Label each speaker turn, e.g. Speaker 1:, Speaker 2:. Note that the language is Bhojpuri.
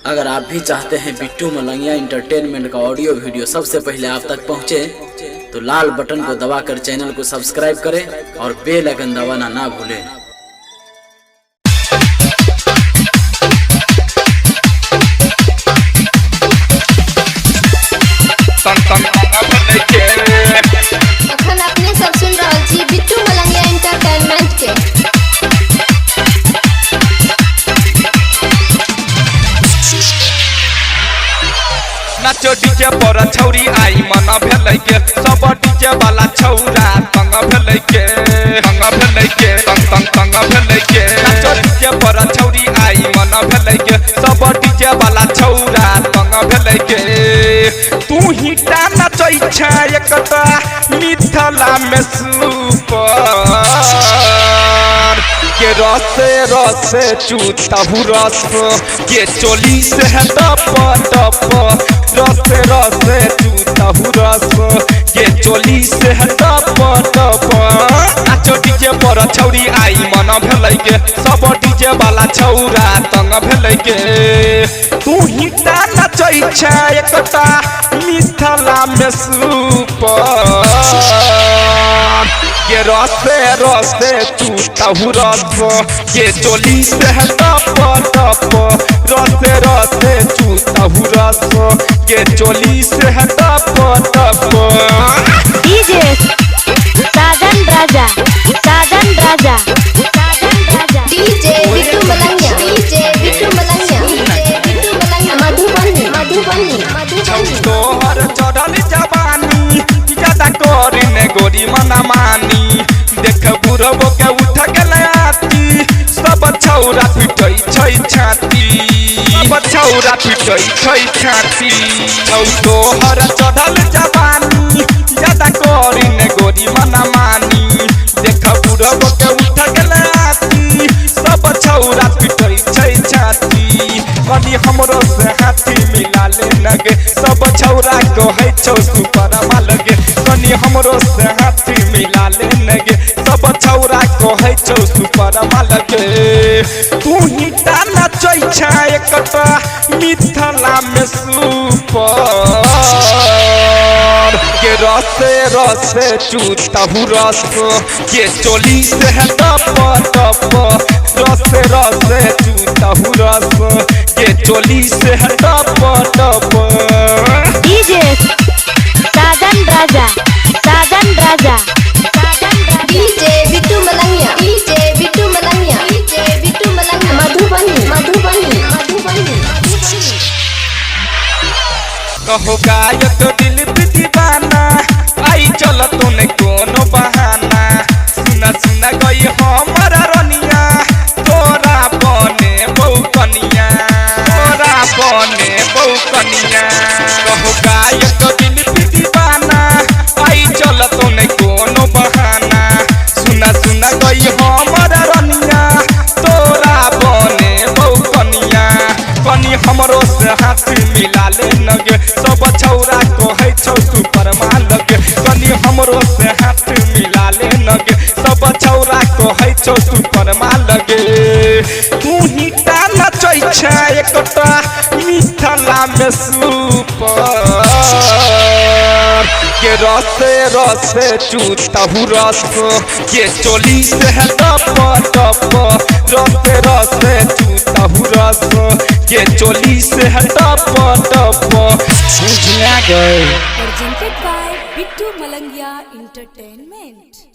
Speaker 1: अगर आप भी चाहते हैं बिट्टू मलंगिया इंटरटेनमेंट का ऑडियो वीडियो सबसे पहले आप तक पहुंचे, तो लाल बटन को दबाकर चैनल को सब्सक्राइब करें और बेल आइकन दबाना ना भूलें।
Speaker 2: अखन अपने सब सुन रहल छी बिट्टू मलंगिया इंटरटेनमेंट के।
Speaker 3: नाचो डीजे पर छौरी आई मन भेलै के, सब डीजे वाला छौरा तंग भेलै के, तंग भेलै के। नाचो डीजे पर छौरी आई मन भेलै के, सब डीजे वाला छौरा तंग भेलै के। तू ही ता नचै छै एकटा मिथिला में सुपर के रसे रसे चूतहु रस के चोली से है टप टप, रसे रसे चूतहु रस के चोली से है टप टप। नाचो डीजे पर छौरी आई मन भेलै के, सब डीजे वाला छौरा तंग भेलै के। तू ही ता नचै छै एकटा मिथिला में सुपर के रसे रसे चूतहु रस के चोली से है टप टप, रसे रसे चूतहु रस के चोली से है टप टप।
Speaker 4: DJ Sajan Raja, Sajan Raja, Sajan Raja,
Speaker 2: DJ Bittu Malangiya, DJ Bittu Malangiya, DJ Bittu Malangiya, Madhubani Madhubani Madhubani.
Speaker 3: तोहर चढ़ल जवानी ज्यादा करी ने गोरी मना मानी, देख बुढ़बो के उठ गेलै आती, सब छौरा पिटै छै छाती, सब छौरा पिटै छै छाती। तोहर चढ़ल जवानी ज्यादा करी ने गोरी मना मानी, देख बुढ़बो के उठ गेलै आती, सब छौरा पिटै छै छाती। कनी हमरो से हाथी मिला ले लगे, सब छौरा कहै छौ सुपर लगे। कनी हमरो से हाथी मिला ले लगे, सब छौरा कहै छौ सुपर लगे। तू ही ता नचै छै एकटा मिथिला में सुपर के रसे रसे चूतहु रस के चोली से है टप टप, रसे रसे चूतहु रस के चोली से है टप टप।
Speaker 4: DJ Sajan Raja, Sajan Raja, Sajan Raja,
Speaker 2: DJ Bittu Malangiya, DJ Bittu Malangiya, DJ Bittu Malangiya, Madhubani Madhubani Madhubani.
Speaker 3: कहो गायक दिल पे दीवाना आई चल तूने कोनो बहाना, सुना सुना गई हमारा रनिया तोरा बने बहु कनिया, तोरा बने बहु कनिया। कहो गायक दिल पे दीवाना आई चल तूने कोनो बहाना, सुना सुना गई हमारा रनिया तोरा बने बहु कनिया। कनी हमरो से हाथ मिला ले लगे, सब छौरा कहै छौ सुपर लगे। कनी हमरो से हाथ मिला ले लगे, सब छौरा कहै छौ सुपर लगे। तू ही ता नचै छै एकटा मिथिला में सुपर के रसे रसे चूतहु रस के चोली से है टप टप, रसे रसे चूतहु रस के चोली से है टप टप।
Speaker 1: बुझला गए।
Speaker 5: presented by Bittu Malangiya Entertainment।